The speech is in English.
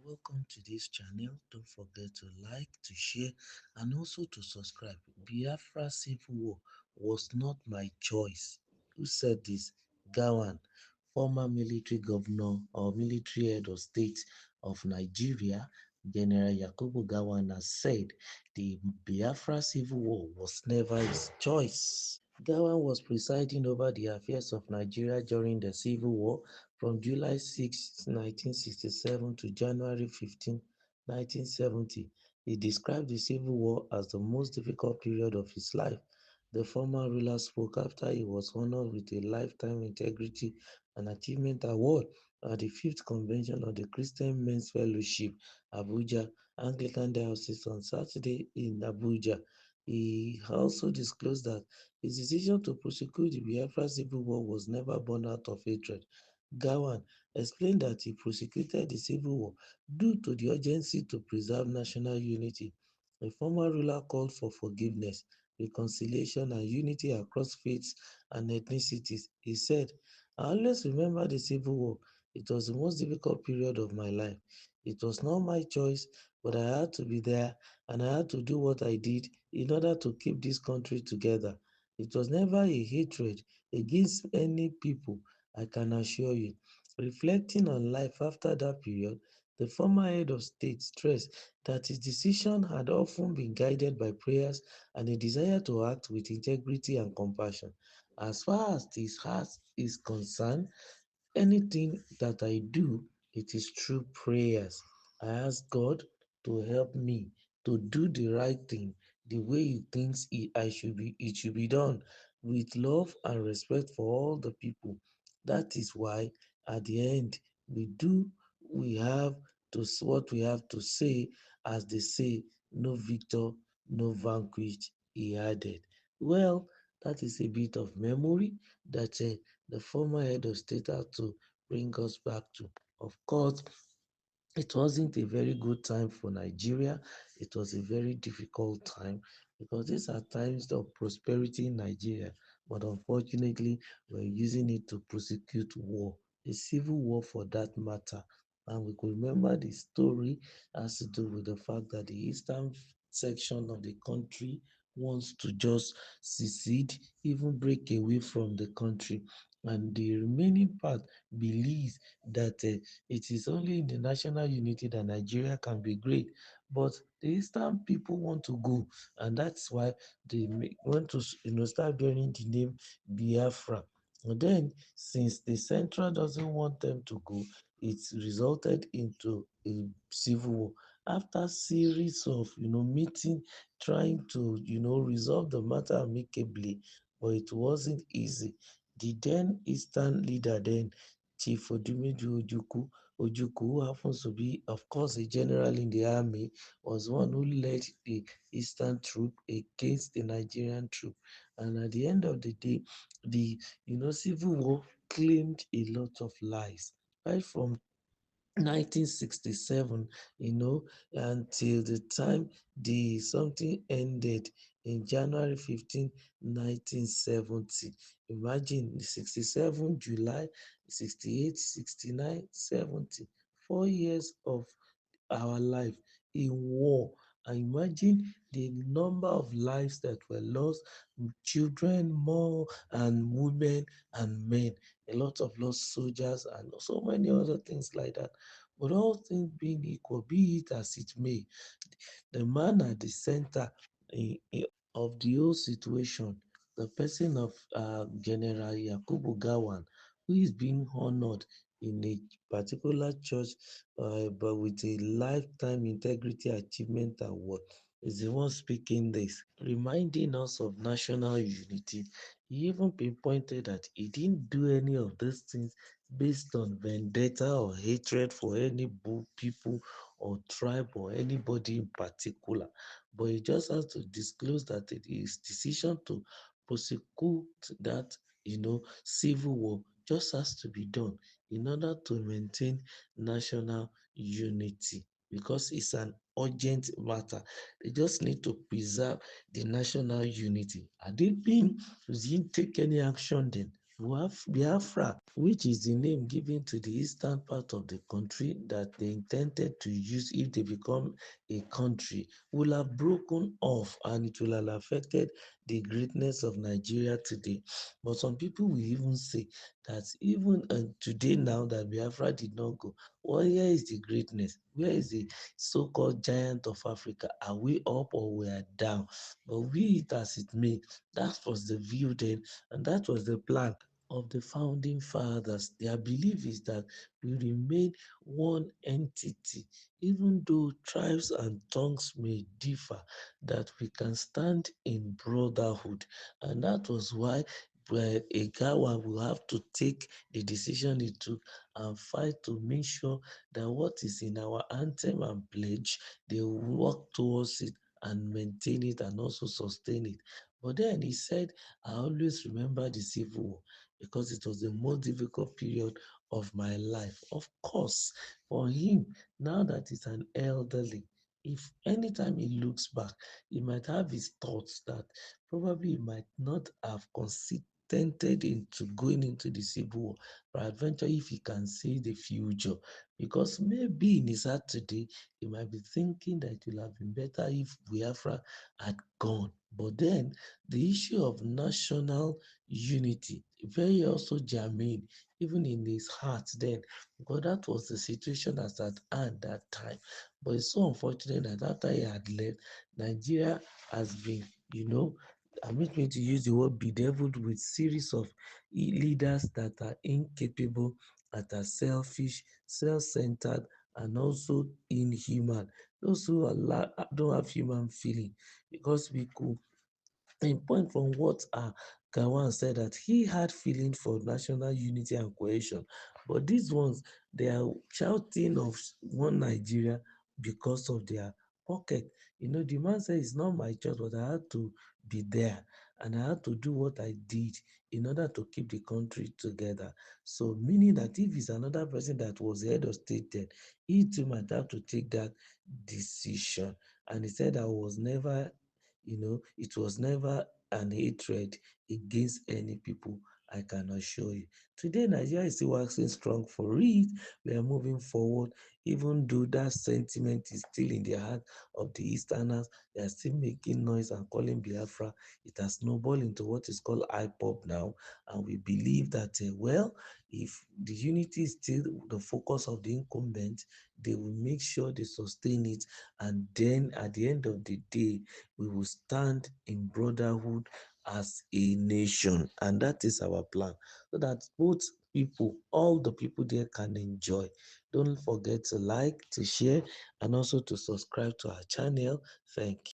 welcome to this channel. Don't forget to like, to share, and also to subscribe. Biafra Civil War was not my choice. Who said this? Gowon, former military governor or military head of state of Nigeria, General Yakubu Gowon has said the Biafra Civil War was never his choice. Gowon was presiding over the affairs of Nigeria during the Civil War from July 6, 1967 to January 15, 1970. He described the Civil War as the most difficult period of his life. The former ruler spoke after he was honored with a Lifetime Integrity and Achievement Award at the 5th Convention of the Christian Men's Fellowship, Abuja, Anglican Diocese on Saturday in Abuja. He also disclosed that his decision to prosecute the Biafra Civil War was never born out of hatred. Gowon explained that he prosecuted the civil war due to the urgency to preserve national unity. The former ruler called for forgiveness, reconciliation, and unity across faiths and ethnicities. He said, I always remember the civil war. It was the most difficult period of my life. It was not my choice, but I had to be there and I had to do what I did in order to keep this country together. It was never a hatred against any people, I can assure you. Reflecting on life after that period, the former head of state stressed that his decision had often been guided by prayers and a desire to act with integrity and compassion. As far as his heart is concerned, anything that I do, it is through prayers. I ask God to help me to do the right thing the way He thinks it should be done, with love and respect for all the people. That is why, at the end, we have what we have to say, as they say, no victor, no vanquished. He added. Well, that is a bit of memory that the former head of state had to bring us back to. Of course, it wasn't a very good time for Nigeria. It was a very difficult time because these are times of prosperity in Nigeria. But unfortunately, we're using it to prosecute war, a civil war for that matter. And we could remember the story has to do with the fact that the eastern section of the country wants to just secede, even break away from the country. And the remaining part believes that it is only in the national unity that Nigeria can be great. But the Eastern people want to go, and that's why they want to, start bearing the name Biafra. And then, since the Central doesn't want them to go, it's resulted into a civil war. After series of, meeting, trying to, resolve the matter amicably, but it wasn't easy. The then Eastern leader then, Chief Odumedi Ojukwu, who happens to be, of course, a general in the army, was one who led the Eastern troop against the Nigerian troop. And at the end of the day, the civil war claimed a lot of lives. Right from 1967, until the time the something ended in January 15, 1970. Imagine 67 July, 68, 69, 70. 4 years of our life in war. And imagine the number of lives that were lost, children more, and women and men, a lot of lost soldiers, and so many other things like that. But all things being equal, be it as it may, the man at the center of the whole situation, the person of General Yakubu Gawan, who is being honored in a particular church, but with a Lifetime Integrity Achievement Award, is the one speaking this, reminding us of national unity. He even pinpointed that he didn't do any of these things based on vendetta or hatred for any people or tribe or anybody in particular. But he just has to disclose that his decision to prosecute that, civil war just has to be done in order to maintain national unity because it's an urgent matter. They just need to preserve the national unity. Had they been, didn't take any action then, Biafra, which is the name given to the eastern part of the country that they intended to use if they become a country, will have broken off and it will have affected the greatness of Nigeria today. But some people will even say that even today now that Biafra did not go, well, here is the greatness. Where is the so-called giant of Africa? Are we up or we are down? But be it as it may, that was the view then, and that was the plan of the founding fathers. Their belief is that we remain one entity, even though tribes and tongues may differ, that we can stand in brotherhood. And that was why Gowon will have to take the decision he took and fight to make sure that what is in our anthem and pledge, they will work towards it and maintain it and also sustain it. But then he said, I always remember the Civil War because it was the most difficult period of my life. Of course, for him, now that he's an elderly, if anytime he looks back, he might have his thoughts that probably he might not have consented into going into the civil war, but eventually if he can see the future, because maybe in his heart today, he might be thinking that it would have been better if Biafra had gone. But then the issue of national unity, very also germane, even in his heart then, because that was the situation as at hand that time. But it's so unfortunate that after he had left, Nigeria has been, you know, I'm not going to use the word bedeviled with series of leaders that are incapable, that are selfish, self-centered, and also inhuman. Those who are don't have human feeling, because we could in point from what Gowon said that he had feeling for national unity and cohesion, but these ones they are shouting of one Nigeria because of their pocket. The man said it's not my choice, but I had to be there and I had to do what I did in order to keep the country together. So meaning that if it's another person that was head of state then, he too might have to take that decision. And he said I was never it was never an hatred against any people, I can assure you. Today, Nigeria is still waxing strong for it. We are moving forward, even though that sentiment is still in the heart of the Easterners. They are still making noise and calling Biafra. It has snowballed into what is called IPOP now. And we believe that, well, if the unity is still the focus of the incumbent, they will make sure they sustain it. And then at the end of the day, we will stand in brotherhood as a nation. And that is our plan. So that both people, all the people there can enjoy. Don't forget to like, to share, and also to subscribe to our channel. Thank you.